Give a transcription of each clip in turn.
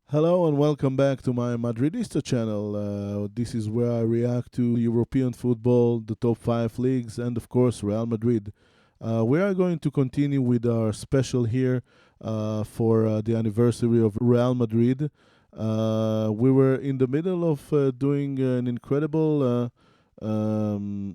Hello and welcome back to my Madridista channel. This is where I react to European football, the top five leagues, and of course Real Madrid. We are going to continue with our special here for the anniversary of Real Madrid. We were in the middle of doing an incredible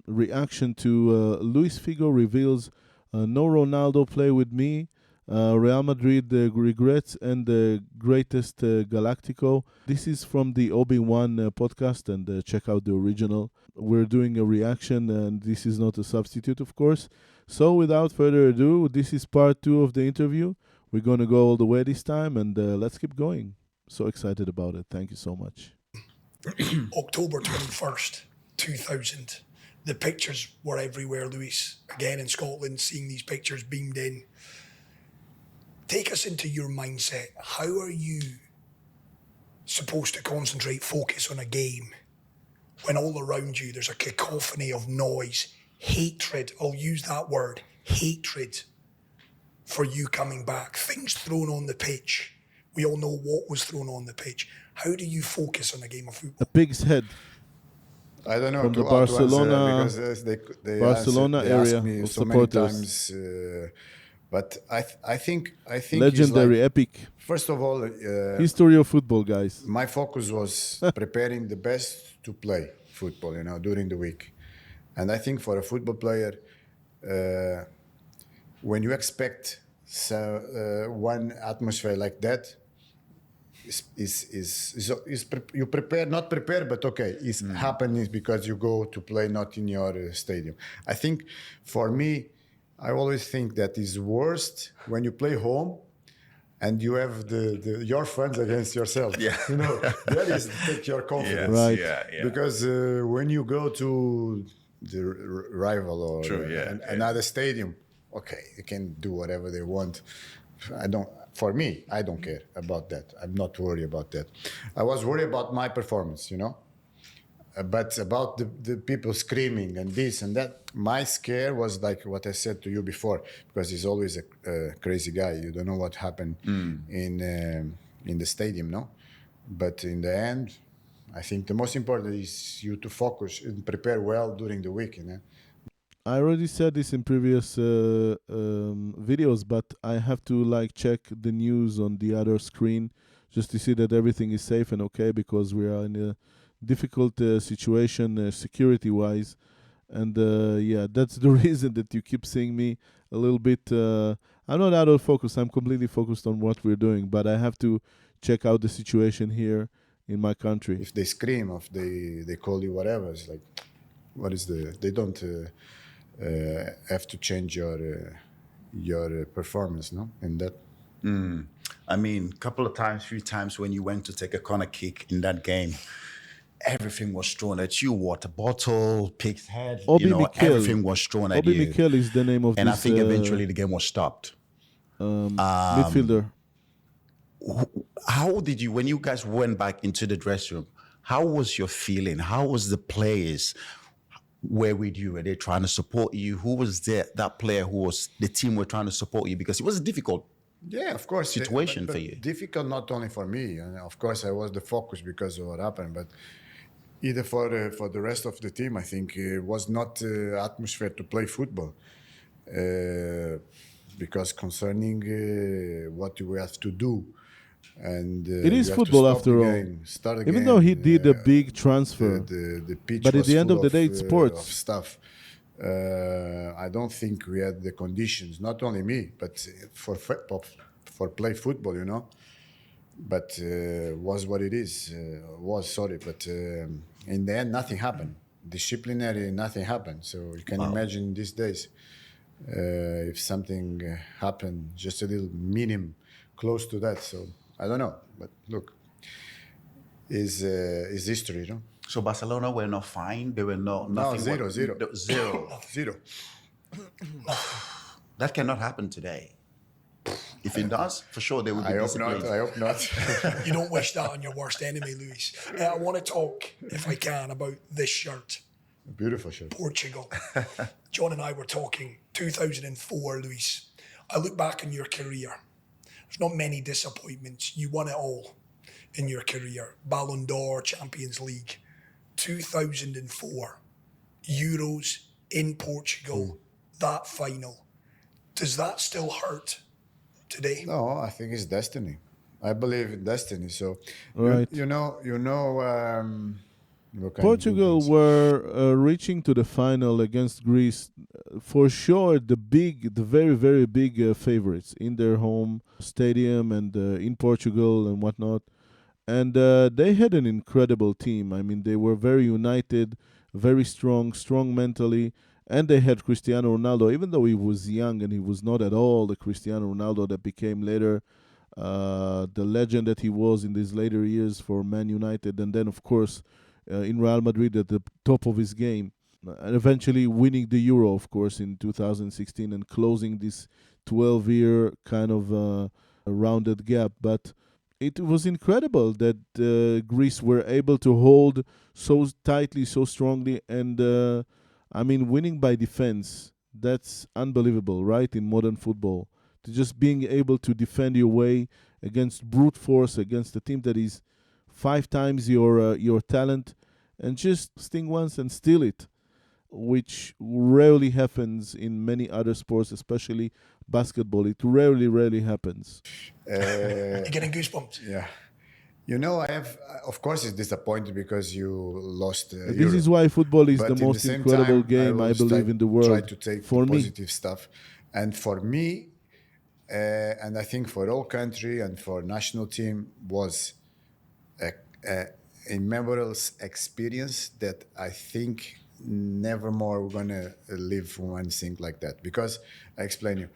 reaction to Luis Figo reveals no Ronaldo play with me. Real Madrid regrets and the greatest Galactico. This is from the Obi-Wan podcast, and check out the original. We're doing a reaction, and this is not a substitute, of course. So, without further ado, this is part two of the interview. We're going to go all the way this time, and let's keep going. So excited about it. Thank you so much. October 21st, 2000. The pictures were everywhere, Luis. Again in Scotland, seeing these pictures beamed in. Take us into your mindset. How are you supposed to concentrate, focus on a game when all around you there's a cacophony of noise, hatred, I'll use that word, hatred for you coming back, things thrown on the pitch. We all know what was thrown on the pitch. How do you focus on a game of football? A pig's head. I don't know From the how to answer Barcelona- because they Barcelona asked area me of so many supporters. times. But I think Legendary, it's like, epic. first of all, History of football, guys. my focus was preparing the best to play football, during the week. And I think for a football player, when you expect one atmosphere like that, you prepare, not prepare, but okay, it's happening because you go to play not in your stadium. I think for me, I always think that is worst when you play home and you have your fans against yourself. Yeah. That is take your confidence. Right. Yeah. Because when you go to the rival or True, yeah. another stadium, okay, you can do whatever they want. For me, I don't care about that. I'm not worried about that. I was worried about my performance, but about the people screaming and this and that, my scare was like what I said to you before, because he's always a crazy guy. You don't know what happened in the stadium, no? But in the end, I think the most important is you to focus and prepare well during the week, I already said this in previous videos, but I have to check the news on the other screen just to see that everything is safe and okay, because we are in a difficult situation security-wise, and that's the reason that you keep seeing me a little bit. I'm not out of focus. I'm completely focused on what we're doing, but I have to check out the situation here in my country. If they scream, if they call you whatever, it's like, what is they don't have to change your performance, no? In that. I mean, few times when you went to take a corner kick in that game, everything was thrown at you. Water bottle, pig's head, Mikel. everything was thrown at you. Mikel is the name of And this I think eventually the game was stopped. midfielder. How did you, when you guys went back into the dressing room, how was your feeling? How was the players? Where with you? Were they trying to support you? Who was that player who was the team were trying to support you? Because it was a difficult Of course, situation but for you. Difficult not only for me. And of course, I was the focus because of what happened, but either for the rest of the team, I think it was not atmosphere to play football. Because concerning what we have to do, and It is football after all. Even though he did a big transfer, the pitch but at was the end full of the day, it's sports. of stuff. I don't think we had the conditions. Not only me, but for play football, But was what it is. But in the end, nothing happened. Disciplinary, nothing happened. So you can imagine these days if something happened, just a little minimum close to that. So I don't know. But look, is history, So Barcelona were not fine. They were nothing. zero. Zero. That cannot happen today. If it does, for sure they will be disciplined. I hope not. You don't wish that on your worst enemy, Luis. I want to talk, if I can, about this shirt. Beautiful shirt. Portugal. John and I were talking 2004, Luis. I look back on your career. There's not many disappointments. You won it all. in your career. Ballon d'Or, Champions League. 2004, Euros in Portugal, that final. Does that still hurt today? No, I think it's destiny. I believe in destiny. So, Right. what can you do Portugal this? were reaching to the final against Greece, for sure. The very very big favorites in their home stadium and in Portugal and whatnot. And they had an incredible team. I mean, they were very united, very strong mentally, and they had Cristiano Ronaldo. Even though he was young and he was not at all the Cristiano Ronaldo that became later the legend that he was in these later years for Man United, and then of course in Real Madrid at the top of his game, and eventually winning the Euro, of course, in 2016 and closing this 12-year kind of rounded gap. But it was incredible that Greece were able to hold so tightly, so strongly, and I mean, winning by defense. That's unbelievable, right? In modern football, to just being able to defend your way against brute force, against a team that is 5 times your talent, and just sting once and steal it, which rarely happens in many other sports, especially basketball. It rarely happens. You're getting goosebumps. Yeah. I have, of course, it's disappointing because you lost. This is why football is But the in most same incredible time, game, I always believe, in the world. Try to take for the me. positive stuff, and for me, and I think for all country and for national team was a memorable experience that I think never more we're gonna live one thing like that, because I explain you,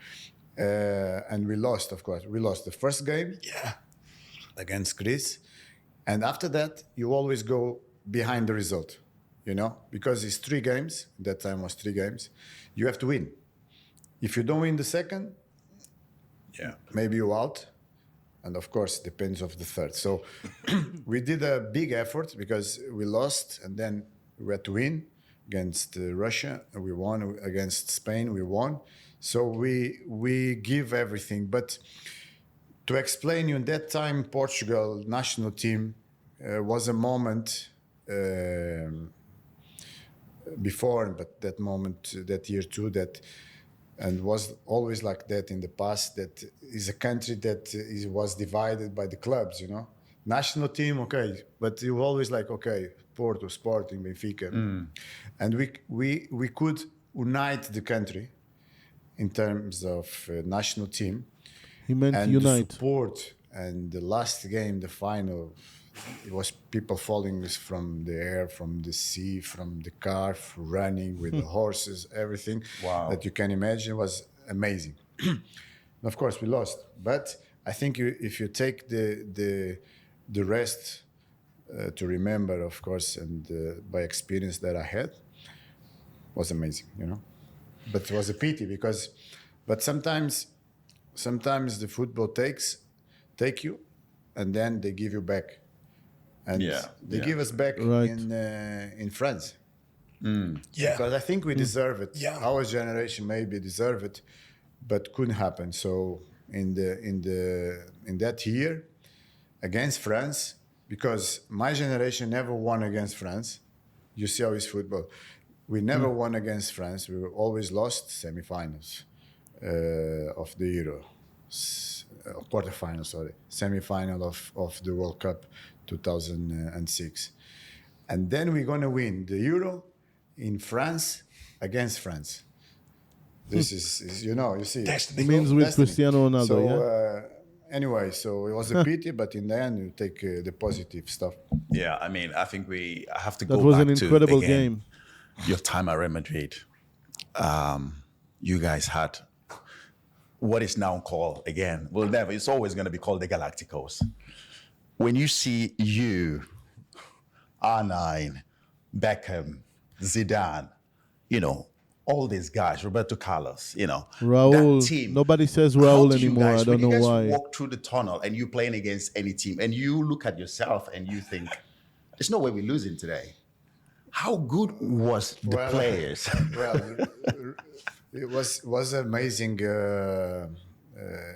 and we lost. Of course, we lost the first game. Yeah. Against Greece. And after that, you always go behind the result, because it's 3 games. That time was 3 games. You have to win. If you don't win the second, maybe you're out. And of course, depends of the third. So we did a big effort because we lost, and then we had to win against Russia. And we won against Spain. We won. So we give everything. But to explain you, in that time, Portugal national team was a moment before, but that moment, that year too, and was always like that in the past, that is a country that was divided by the clubs, National team, okay, but you always like, okay, Porto, Sporting, Benfica. And we could unite the country in terms of national team. He meant And unite. the support, and the last game, the final, it was people falling from the air, from the sea, from the car, running with the horses, everything that you can imagine was amazing. Of course, we lost, but I think if you take the rest to remember, of course, and by experience that I had, was amazing, But it was a pity because, but sometimes the football take you, and then they give you back, and they give us back Right. in France. Yeah. Because I think we deserve it. Yeah. Our generation maybe deserve it, but couldn't happen. So in that year against France, because my generation never won against France. You see how it's football. We never won against France. We always lost semifinals of the Euro, quarterfinals, sorry, semifinal of the World Cup 2006, and then we're gonna win the Euro in France against France. This is you see. Destiny. It means with Destiny. Cristiano Ronaldo, So yeah? anyway, so it was a pity, but in the end, you take the positive stuff. Yeah, I mean, I think I have to That go was back an incredible to, again, game. your time at Real Madrid. You guys had what is now called, again, it's always going to be called the Galacticos. When you see you, R9, Beckham, Zidane, all these guys, Roberto Carlos, Raul. that team. Nobody says How Raul do you anymore. guys, I don't know when you why. guys walk through the tunnel and you playing against any team and you look at yourself and you think, there's no way we're losing today. How good was the players? Well, it was amazing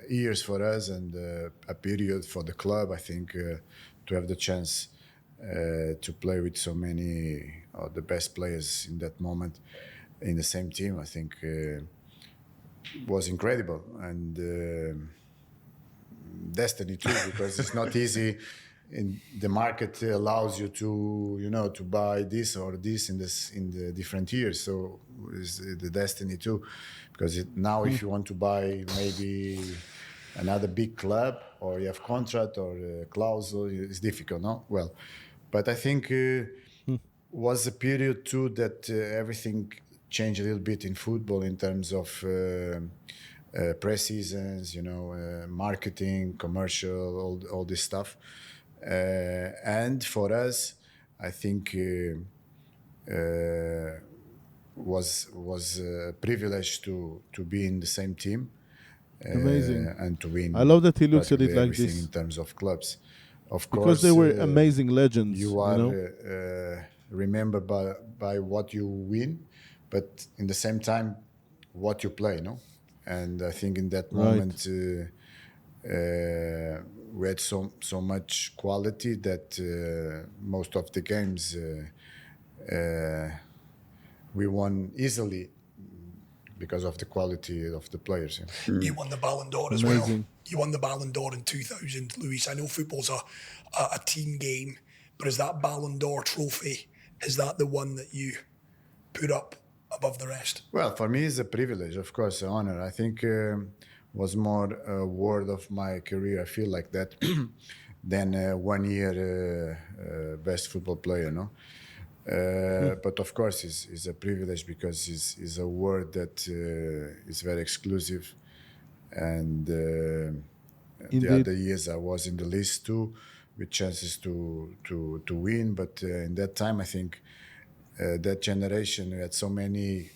years for us and a period for the club. I think to have the chance to play with so many of the best players in that moment in the same team, I think was incredible, and destiny too, because it's not easy. In the market allows you to buy this or this in the different years. So it's the destiny too, because now if you want to buy maybe another big club or you have contract or a clause, it's difficult, no? Well, but I think was a period too that everything changed a little bit in football in terms of pre-seasons, marketing, commercial, all this stuff. And for us, I think was a privilege to be in the same team Amazing. and to win. I love that he looks at it practically like everything this. in terms of clubs. Of Because course, they were amazing legends, you are remembered by what you win, but in the same time, what you play, no? And I think in that moment, we had so much quality that most of the games we won easily because of the quality of the players. Yeah. You won the Ballon d'Or as well. You won the Ballon d'Or in 2000, Luis. I know football's a team game, but is that Ballon d'Or trophy, is that the one that you put up above the rest? Well, for me, it's a privilege, of course, an honor. I think was more a word of my career. I feel like that than 1 year best football player, no? But of course, it's a privilege because it's a word that is very exclusive. And the other years I was in the list too, with chances to win. But in that time, I think that generation had so many.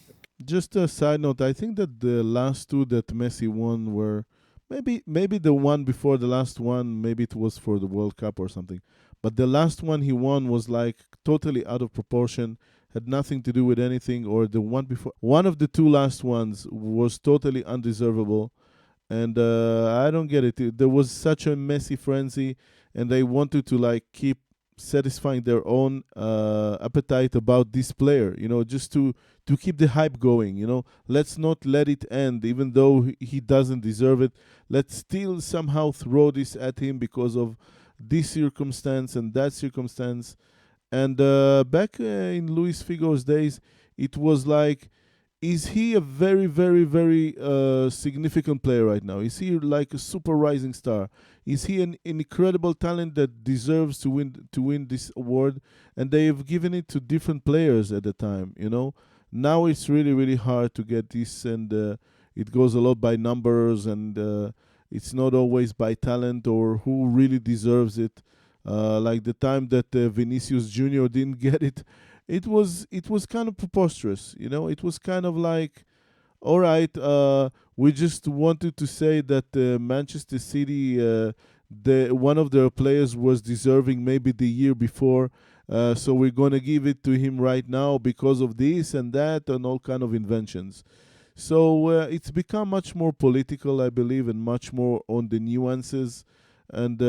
Just a side note, I think that the last two that Messi won were maybe the one before the last one, maybe it was for the World Cup or something. But the last one he won was like totally out of proportion, had nothing to do with anything, or the one before. One of the two last ones was totally undeservable. And I don't get it. There was such a Messi frenzy, and they wanted to like keep satisfying their own appetite about this player, just to keep the hype going. Let's not let it end, even though he doesn't deserve it. Let's still somehow throw this at him because of this circumstance and that circumstance. And back in Luis Figo's days, it was like, is he a very, very, very significant player right now? Is he like a super rising star? Is he an incredible talent that deserves to win this award? And they've given it to different players at the time, Now it's really, really hard to get this, and it goes a lot by numbers, and it's not always by talent or who really deserves it. Like the time that Vinicius Jr. didn't get it, it was kind of preposterous, It was kind of like, all right, we just wanted to say that Manchester City, one of their players was deserving maybe the year before, so we're gonna give it to him right now because of this and that and all kind of inventions. So it's become much more political, I believe, and much more on the nuances. And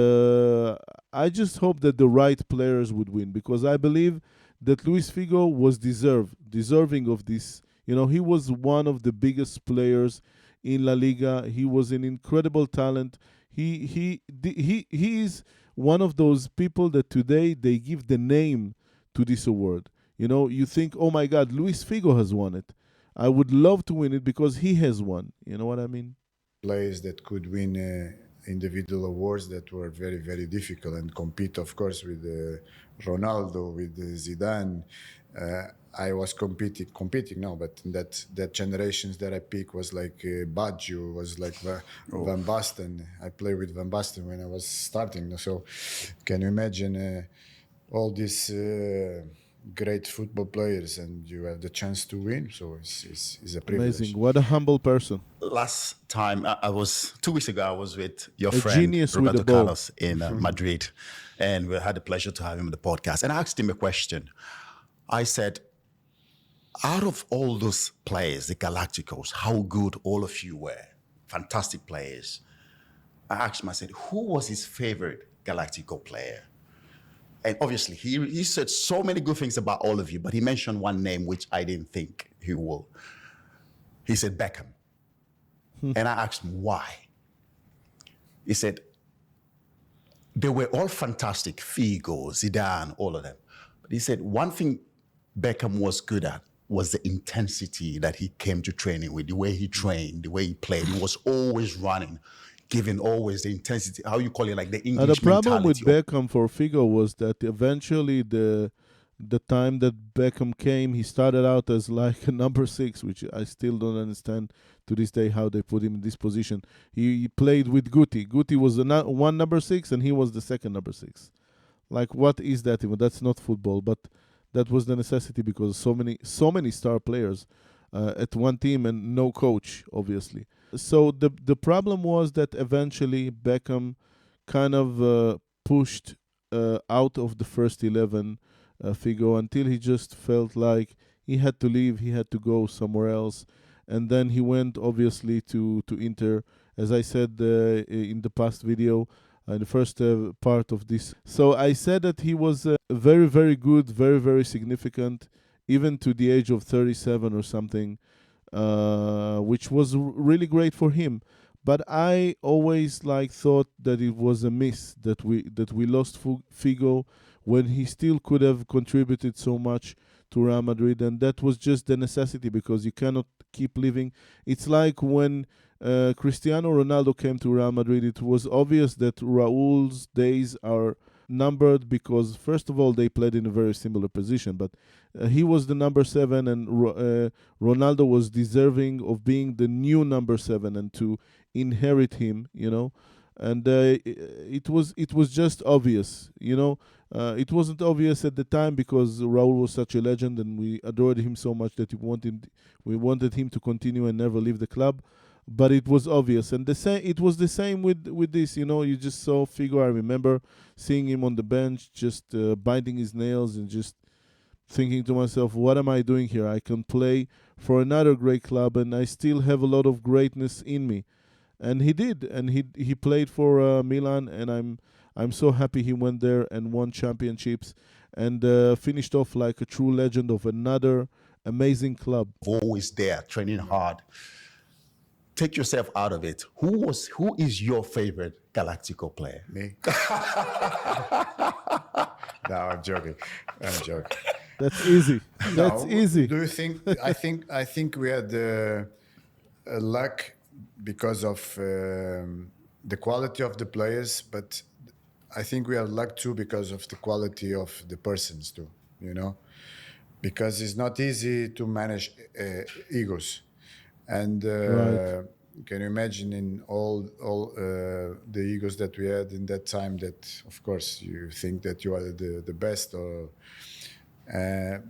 I just hope that the right players would win, because I believe that Luis Figo was deserving of this. He was one of the biggest players in La Liga. He was an incredible talent. He is one of those people that today they give the name to this award. You think, oh my God, Luis Figo has won it. I would love to win it because he has won. You know what I mean? Players that could win individual awards that were very, very difficult and compete, of course, with Ronaldo, with Zidane. I was competing no, but in that generations that I picked was like Baggio, was like Van Basten. I played with Van Basten when I was starting. So can you imagine all these great football players, and you have the chance to win? So it's a privilege. Amazing. What a humble person. Last time, I was 2 weeks ago, I was with your A friend genius with Roberto the ball. Carlos in Madrid, and we had the pleasure to have him on the podcast. And I asked him a question. I said, out of all those players, the Galacticos, how good all of you were. fantastic players. I asked him, I said, who was his favorite Galactico player? And obviously, he said so many good things about all of you, but he mentioned one name which I didn't think he would. He said Beckham. And I asked him why. He said, they were all fantastic, Figo, Zidane, all of them. But he said one thing Beckham was good at was the intensity that he came to training with, the way he trained, the way he played. He was always running, giving always the intensity, how you call it, like the And the English problem with mentality. Beckham for Figo was that eventually the time that Beckham came, he started out as like a number 6, which I still don't understand to this day how they put him in this position. He played with Guti. Guti was the one number 6, and he was the second number 6. Like, what is that even? That's not football, but that was the necessity because so many star players at one team and no coach, obviously. So the problem was that eventually Beckham kind of pushed out of the first 11 Figo until he just felt like he had to leave, he had to go somewhere else, and then he went obviously to Inter, as I said in the past video, in the first part of this. So I said that he was very, very good, very, very significant, even to the age of 37 or something, which was really great for him. But I always like thought that it was a miss that we lost Figo when he still could have contributed so much to Real Madrid, and that was just the necessity because you cannot keep living. It's like when Cristiano Ronaldo came to Real Madrid, it was obvious that Raul's days are numbered because, first of all, they played in a very similar position, but he was the number 7, and Ronaldo was deserving of being the new number 7 and to inherit him, and it was just obvious, it wasn't obvious at the time because Raul was such a legend and we adored him so much that we wanted him to continue and never leave the club. But it was obvious, and it was the same with this. You just saw Figo. I remember seeing him on the bench, just biting his nails and just thinking to myself, "What am I doing here? I can play for another great club, and I still have a lot of greatness in me." And he did, and he played for Milan, and I'm so happy he went there and won championships and finished off like a true legend of another amazing club. Always there, training hard. Take yourself out of it. Who is your favorite Galactico player? Me? No, I'm joking. That's easy. That's No, easy. Do you think? I think we had luck because of the quality of the players, but I think we have luck too because of the quality of the persons too. Because it's not easy to manage egos. And Right. can you imagine in all the egos that we had in that time that, of course, you think that you are the best,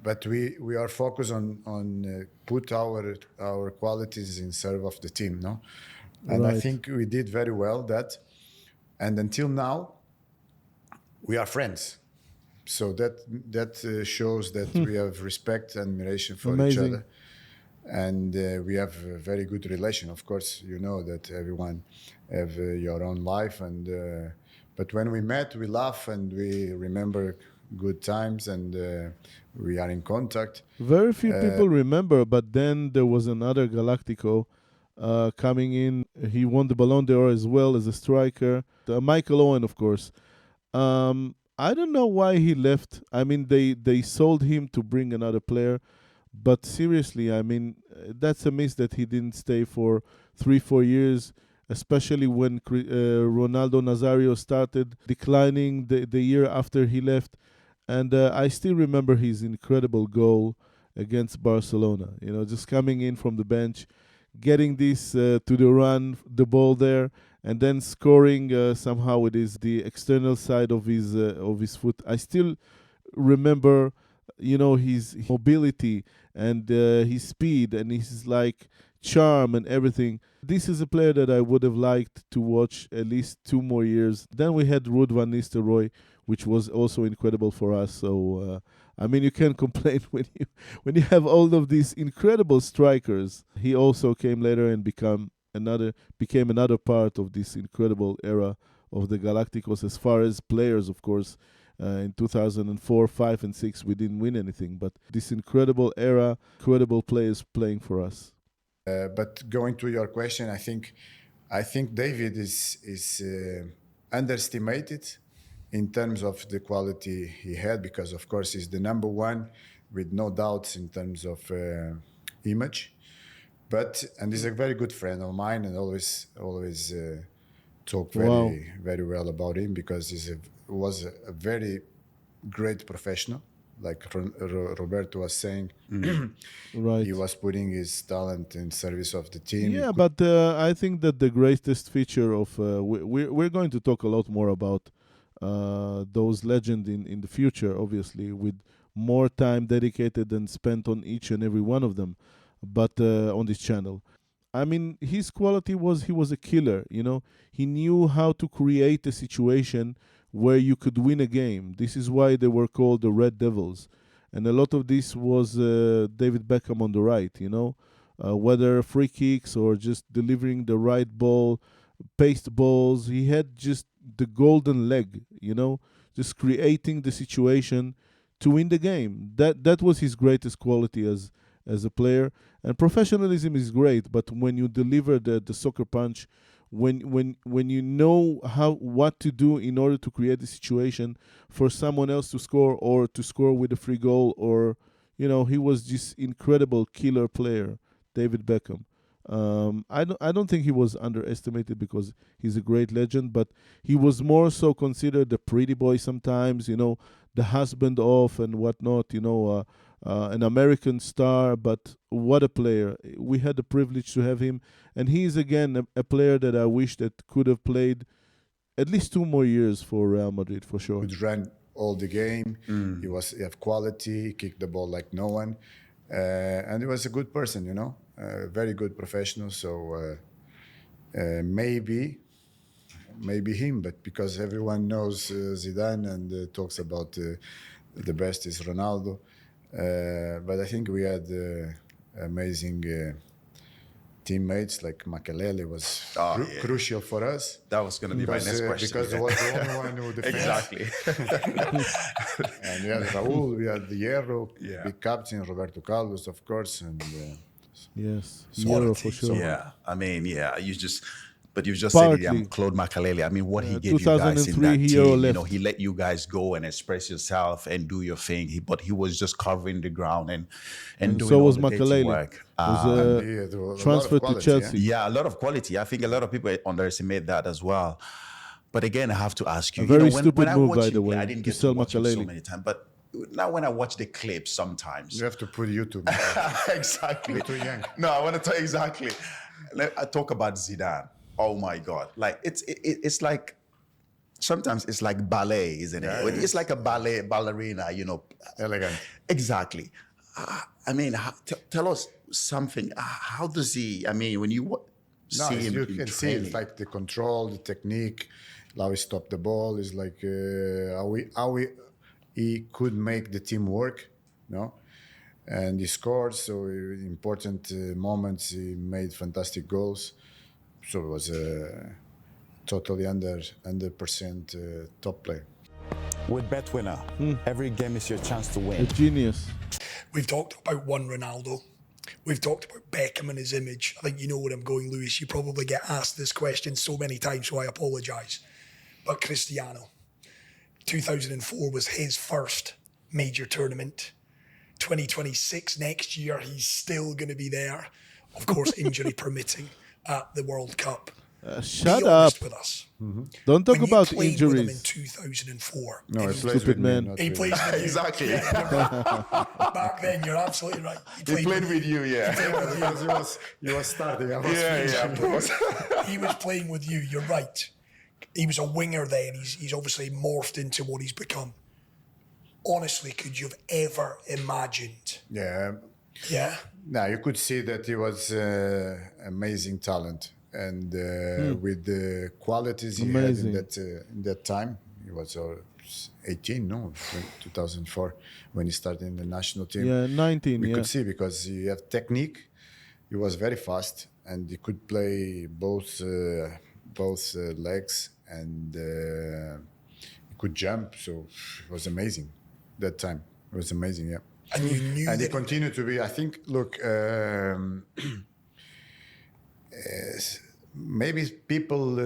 but we are focused on put our qualities in serve of the team, no? And I Right. think we did very well that, and until now, we are friends. So that shows that we have respect and admiration for each Amazing. other. And we have a very good relation. Of course, you know that everyone have your own life, and but when we met, we laugh and we remember good times, and we are in contact. Very few people remember, but then there was another Galactico coming in. He won the Ballon d'Or as well as a striker. Michael Owen, of course. I don't know why he left. I mean, they sold him to bring another player. But seriously, I mean, that's a miss that he didn't stay for 3-4 years, especially when Ronaldo Nazario started declining the year after he left. And I still remember his incredible goal against Barcelona. Just coming in from the bench, getting this to the ball there, and then scoring somehow with the external side of his foot. I still remember his mobility and his speed and his like charm and everything. This is a player that I would have liked to watch at least 2 more years. Then we had Ruud van Nistelrooy, which was also incredible for us. So I mean, you can't complain when you have all of these incredible strikers. He also came later and become became another part of this incredible era of the Galacticos. As far as players, of course, in 2004, 5, and 6, we didn't win anything. But this incredible era, incredible players playing for us. But going to your question, I think David is underestimated in terms of the quality he had, because of course he's the number one with no doubts in terms of image. And he's a very good friend of mine, and always talk very well about him, because was a very great professional. Like Roberto was saying, Right. he was putting his talent in service of the team. Yeah, but I think that the greatest feature of we're going to talk a lot more about those legends in the future, obviously, with more time dedicated and spent on each and every one of them, but on this channel. I mean, his quality was he was a killer, you know. He knew how to create a situation where you could win a game. This is why they were called the Red Devils. And a lot of this was David Beckham on the right, you know, whether free kicks or just delivering the right ball, paced balls. He had just the golden leg, you know, just creating the situation to win the game. That was his greatest quality as a player. And professionalism is great, but when you deliver the soccer punch, when you know what to do in order to create a situation for someone else to score, or to score with a free goal, or you know, he was just incredible killer player, David Beckham. I don't think he was underestimated, because he's a great legend, but he was more so considered the pretty boy sometimes, you know, the husband of and whatnot, you know, an American star, but what a player. We had the privilege to have him, and he is again a player that I wish that could have played at least 2 more years for Real Madrid, for sure. Would run all the game. He have quality, kicked the ball like no one, and he was a good person, you know, very good professional. So maybe him, but because everyone knows Zidane and talks about the best is Ronaldo. But I think we had amazing teammates, like Mikel was crucial for us. That was going to be my next question. Because he was the only one who defended. Exactly. And we had Raúl, we had Hierro, big captain, Roberto Carlos, of course. And yes, What a Hierro for team. sure. Yeah, I mean, but you just said it, Claude Makelele. I mean, what he gave you guys in that team, you know, he let you guys go and express yourself and do your thing. But he was just covering the ground and doing so all was the dirty Makelele. work. was Transferred to Chelsea. Yeah, a lot of quality. I think a lot of people underestimate that as well. But again, I have to ask you, A very you know, stupid when I move, watch by him the play, way, I didn't to get to sell watch him so Makelele. many times. But now when I watch the clips sometimes. you have to put YouTube. Exactly. You're too young. No, I want to talk exactly. I talk about Zidane. Oh my God! Like it's like sometimes it's like ballet, isn't it? Yeah, It's like a ballerina, you know. Elegant. Exactly. I mean, tell us something. How does he? I mean, when you see him you in can see training, it's like the control, the technique, how he stopped the ball. Is like how he could make the team work, no? And he scored. So important moments, he made fantastic goals. So it was a totally under percent top player. With BetWinner, every game is your chance to A win. genius. We've talked about one Ronaldo. We've talked about Beckham and his image. I think you know where I'm going, Luis. You probably get asked this question so many times, so I apologise. But Cristiano, 2004 was his first major tournament. 2026, next year, he's still going to be there. Of course, injury permitting, at the World Cup. Shut Be up. honest with us. Don't talk When about you played with him in injuries. 2004. No, and he he- plays Stupid with me, man. not he with- plays with you. Exactly. Yeah, you're right. Back then, you're absolutely right. he played with you, yeah. because he was starting. I was finishing. Of course. He was playing with you. You're right. He was a winger then. He's obviously morphed into what he's become. Honestly, could you have ever imagined? Yeah. Yeah. Now you could see that he was amazing talent, and with the qualities he Amazing. had in that time, he was 18, no, 2004 when he started in the national team. Yeah, 19. We Yeah. could see because he have technique, He was very fast, and he could play both legs, and he could jump. So it was amazing that time. It was amazing, yeah. And you knew And he that continued to be. I think. Look, maybe people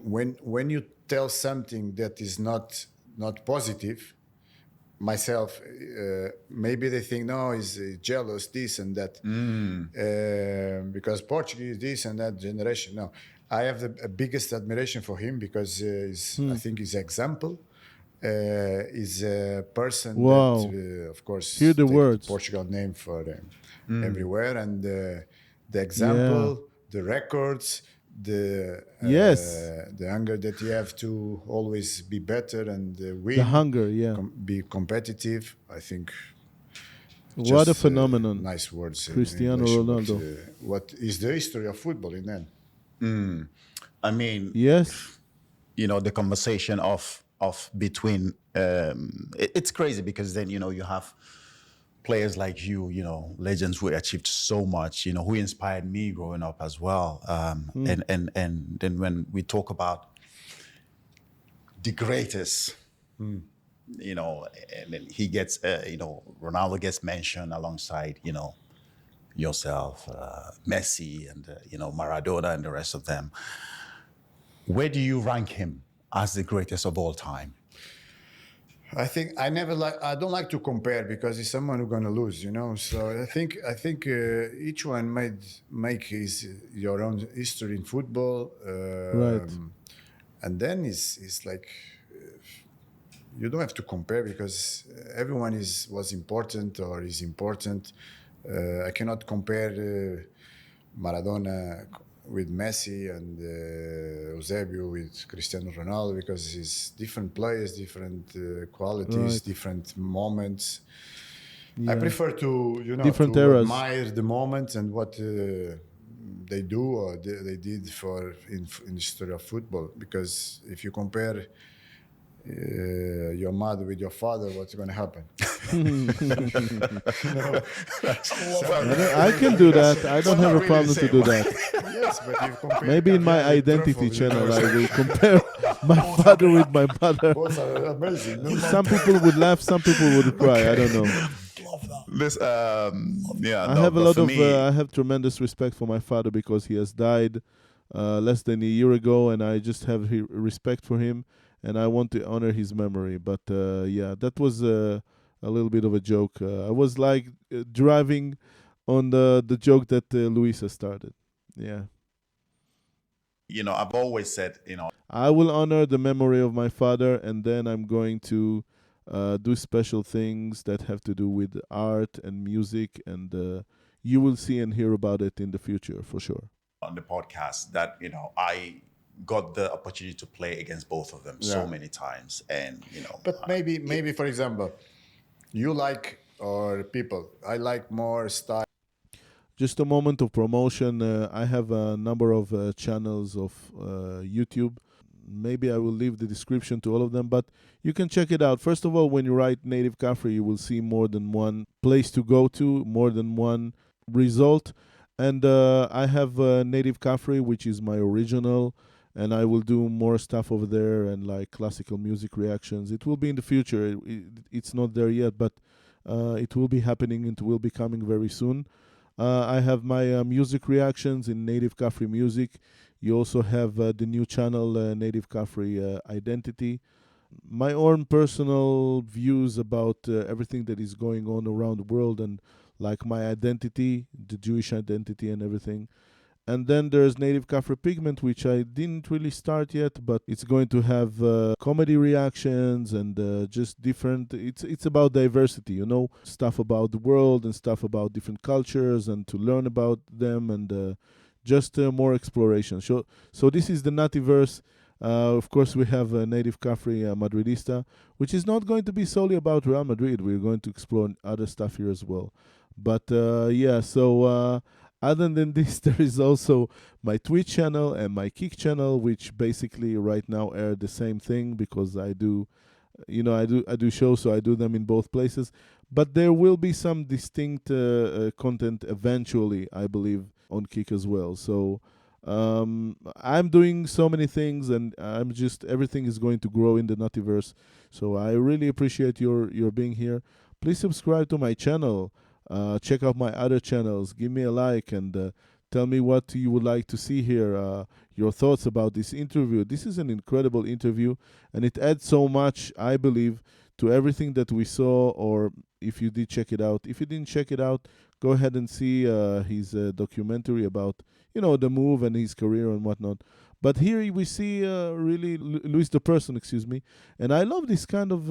when you tell something that is not positive, myself, maybe they think no, he's jealous, this and that, because Portuguese, this and that generation. No, I have the biggest admiration for him because I think his example is a person Wow. that, of course, Hear the take words. Portugal name for everywhere, and the example, the records, Yes. the hunger that you have to always be better and win, The hunger, yeah. be competitive. I think. What a Just, phenomenon. nice words. in Cristiano English, Ronaldo. what is the history of football in then? I mean, Yes. the conversation of between it's crazy because then you have players like legends who achieved so much, who inspired me growing up as well. And then when we talk about the greatest, and then he gets, Ronaldo gets mentioned alongside, yourself, Messi, and Maradona, and the rest of them. Where do you rank him as the greatest of all time? I think I don't like to compare because he's someone who's gonna lose, So I think each one make your own history in football, Right. and then it's like you don't have to compare because everyone was important or is important. I cannot compare Maradona with Messi and Eusebio with Cristiano Ronaldo because it's different players, different qualities, Right. different moments. Yeah. I prefer to Different to eras. admire the moments and what they do or they did in the history of football. Because if you compare your mother with your father, what's going to happen? I can do that. I don't have a problem to do that. Yes, but you compare Maybe in my caviar with identity truffles, channel, I will compare my father with my mother. Both are amazing. No? Some people would laugh, some people would cry. I don't know. love that. This, I have a lot of. I have tremendous respect for my father because he has died less than a year ago, and I just have respect for him, and I want to honor his memory. But yeah, that was a little bit of a joke. I was like driving on the joke that Luisa started. Yeah. I've always said, I will honor the memory of my father, and then I'm going to do special things that have to do with art and music, and you will see and hear about it in the future for sure. on the podcast that, I got the opportunity to play against both of them so Yeah. many times. And, But maybe for example, you like or people. I like more style. Just a moment of promotion. I have a number of channels of YouTube. Maybe I will leave the description to all of them, but you can check it out. First of all, when you write Native Cafe, you will see more than one place to go to, more than one result. And I have Native Cafe, which is my original, and I will do more stuff over there and like classical music reactions. It will be in the future. It's not there yet, but it will be happening. It will be coming very soon. I have my music reactions in Native Cafe Music. You also have the new channel, Native Cafe Identity. My own personal views about everything that is going on around the world and like my identity, the Jewish identity and everything. And then there's Native Cafe Pigment, which I didn't really start yet, but it's going to have comedy reactions and just different. It's about diversity, stuff about the world and stuff about different cultures and to learn about them and just more exploration. So this is the Nativerse. Of course, we have Native Cafe Madridista, which is not going to be solely about Real Madrid. We're going to explore other stuff here as well. But yeah, so other than this, there is also my Twitch channel and my Kick channel, which basically right now air the same thing because I do shows, so I do them in both places. But there will be some distinct content eventually, I believe, on Kick as well. So I'm doing so many things, and everything is going to grow in the Nutiverse. So I really appreciate your being here. Please subscribe to my channel. Check out my other channels. Give me a like and tell me what you would like to see here. Your thoughts about this interview. This is an incredible interview, and it adds so much, I believe, to everything that we saw. Or if you did check it out, if you didn't check it out, go ahead and see his documentary about the move and his career and whatnot. But here we see really Luis the person, excuse me, and I love this kind of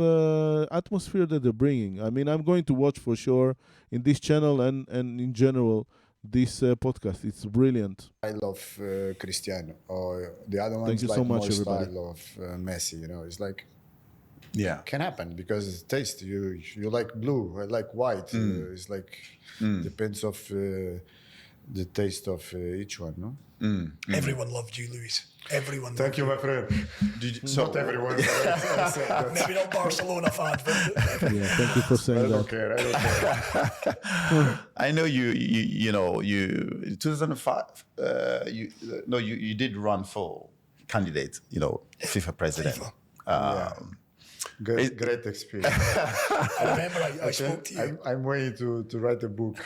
atmosphere that they're bringing. I mean, I'm going to watch for sure in this channel and in general this podcast. It's brilliant. I love Cristiano, or the other ones Thank you like so much, more everybody. style of Messi. It's like Yeah. can happen because taste. You like blue, I like white. It's like depends of the taste of each one. No. Everyone loved you, Luis. Everyone. Thank you, my friend. Not everyone. But I said that. Maybe not Barcelona fans, but Yeah, thank you for I saying don't that. care. I don't care. I know you 2005. You did run for candidate. FIFA president. FIFA. Great experience. I remember I spoke to you. I'm waiting to write a book.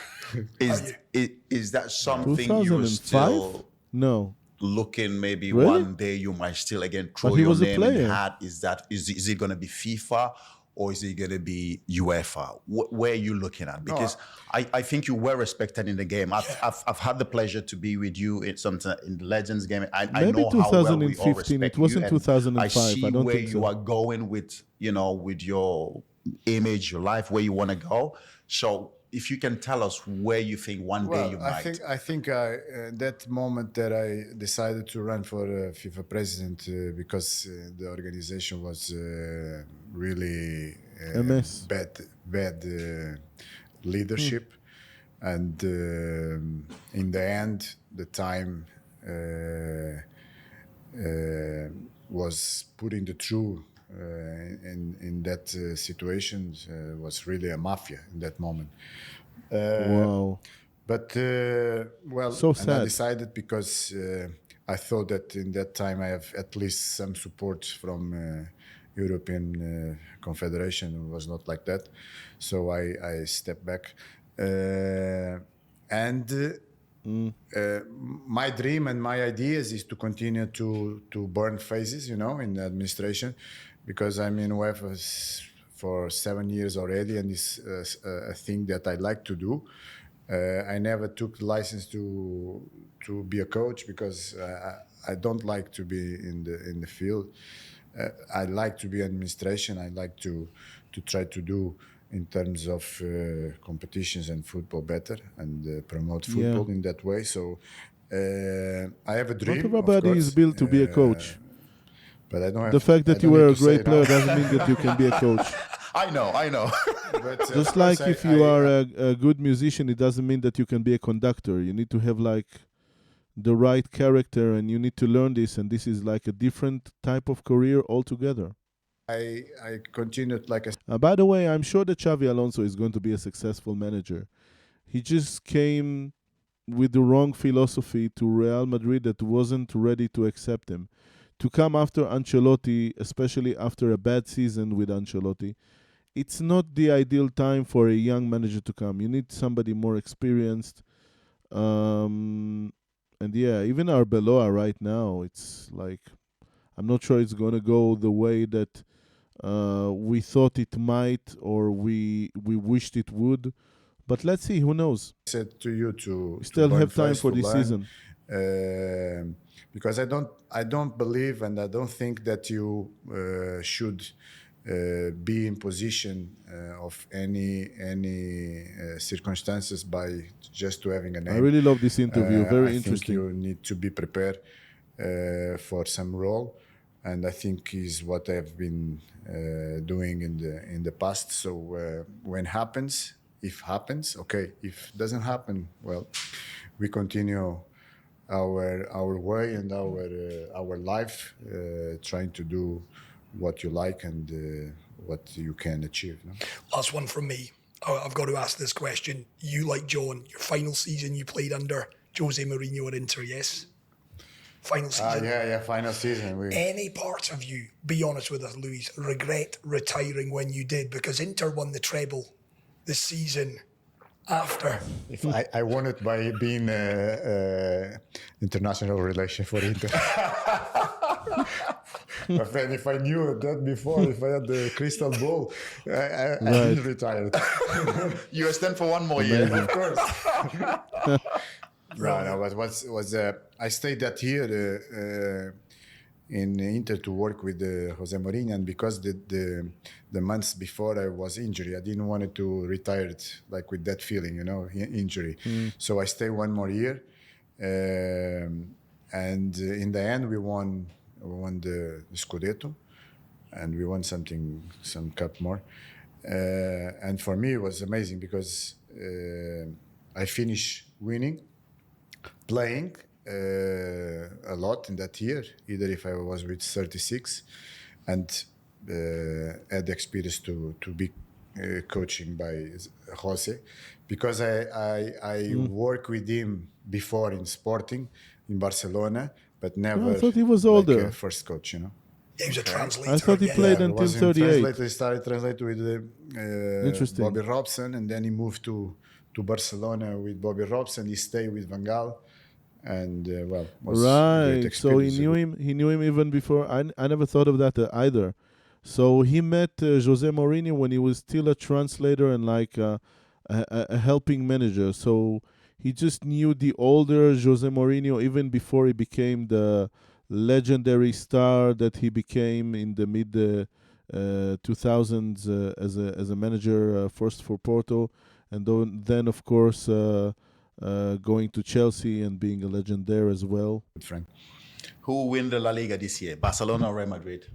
Is that something you're 2005? still No. looking? Maybe Really? one day you might still again throw But he your was a name in player. the hat. Is it going to be FIFA? Or is it going to be UEFA? Where are you looking at? Because I think you were respected in the game. I've had the pleasure to be with you in the Legends game. I Maybe know how well we all 2015. respect It wasn't you, and 2005. I see I don't where think you so. are going with your image, your life, where you want to go. So if you can tell us where you think one day you might. I think that moment that I decided to run for FIFA president because the organization was really A mess. bad leadership, and in the end, the time was putting the truth in that situation was really a mafia in that moment. Wow. But So and I sad. decided because I thought that in that time I have at least some support from European Confederation. It was not like that, so I stepped back. My dream and my ideas is to continue to burn phases, in the administration, because I'm in UEFA for 7 years already, and it's a thing that I like to do. I never took the license to be a coach because I don't like to be in the field. I like to be administration. I like to try to do in terms of competitions and football better and promote football in that way. So I have a dream. Not everybody of is course, built to be a coach. but I don't have The fact I that you don't were need a to say great it player now. doesn't mean that you can be a coach. I know. But, Just of like course, if you are a good musician, it doesn't mean that you can be a conductor. You need to have like the right character, and you need to learn this. And this is like a different type of career altogether. I continued like a By the way, I'm sure that Xavi Alonso is going to be a successful manager. He just came with the wrong philosophy to Real Madrid that wasn't ready to accept him. To come after Ancelotti, especially after a bad season with Ancelotti, it's not the ideal time for a young manager to come. You need somebody more experienced. And yeah, even Arbeloa right now, it's like, I'm not sure it's going to go the way that we thought it might, or we wished it would. But let's see, who knows? said to you to Still burn have time phase, for to this learn, season. because I don't believe and I don't think that you should be in position of any circumstances by just to having a name. I really love this interview. Very I interesting. think you need to be prepared for some role, and I think is what I've been doing in the past. So when happens, if happens, okay. If doesn't happen, well, we continue our way and our life, trying to do what you like and what you can achieve. No? last one from me. I've got to ask this question. You, like John, your final season you played under Jose Mourinho at Inter, yes? Final season. Yeah, final season. Any parts of you, be honest with us, Luis, regret retiring when you did? Because Inter won the treble the season after. If I won it by being international relation for Inter. My friend, if I knew that before, if I had the crystal ball, I didn't retire. You extend for one more year. Of course. No, but was I stayed that year in Inter to work with Jose Mourinho, and because the months before I was injured, I didn't want to retire it, like with that feeling, injury. So I stayed one more year, and in the end we won the Scudetto, and we won some cup more, and for me it was amazing because I finished winning, playing a lot in that year, either if I was with 36 and had the experience to be coaching by Jose, because I worked with him before in Sporting in Barcelona, but never I thought he was older. like a first coach, He was a translator. I thought he played I until was in 38. translator. He started translating with Interesting. Bobby Robson, and then he moved to Barcelona with Bobby Robson. He stayed with Van Gaal, and was great Right. So he experience. knew him even before. I never thought of that either. So he met Jose Mourinho when he was still a translator and like a helping manager. So he just knew the older Jose Mourinho even before he became the legendary star that he became in the mid 2000s as a manager, first for Porto, and then of course going to Chelsea and being a legend there as well. Frank. Who will win the La Liga this year, Barcelona or Real Madrid?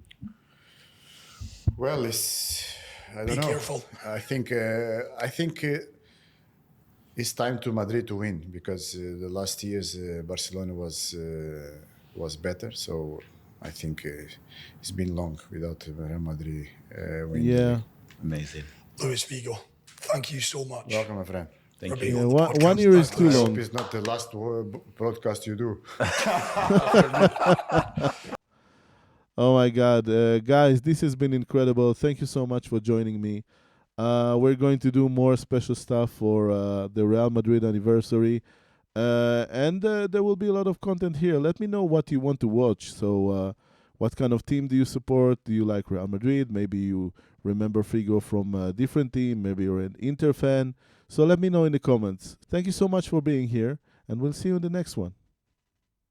Well, I don't know. Be careful. I think it's time to Madrid to win, because the last years Barcelona was better. So I think it's been long without Real Madrid winning. Yeah. Amazing. Luis Figo, thank you so much. Welcome, my friend. for Thank being you. Yeah, on the one podcast. year is Thank too you. I long. hope it's not the last broadcast you do. Oh my God, guys, this has been incredible. Thank you so much for joining me. We're going to do more special stuff for the Real Madrid anniversary, and there will be a lot of content here. Let me know what you want to watch. So, what kind of team do you support? Do you like Real Madrid? Maybe you remember Figo from a different team. Maybe you're an Inter fan. So let me know in the comments. Thank you so much for being here, and we'll see you in the next one.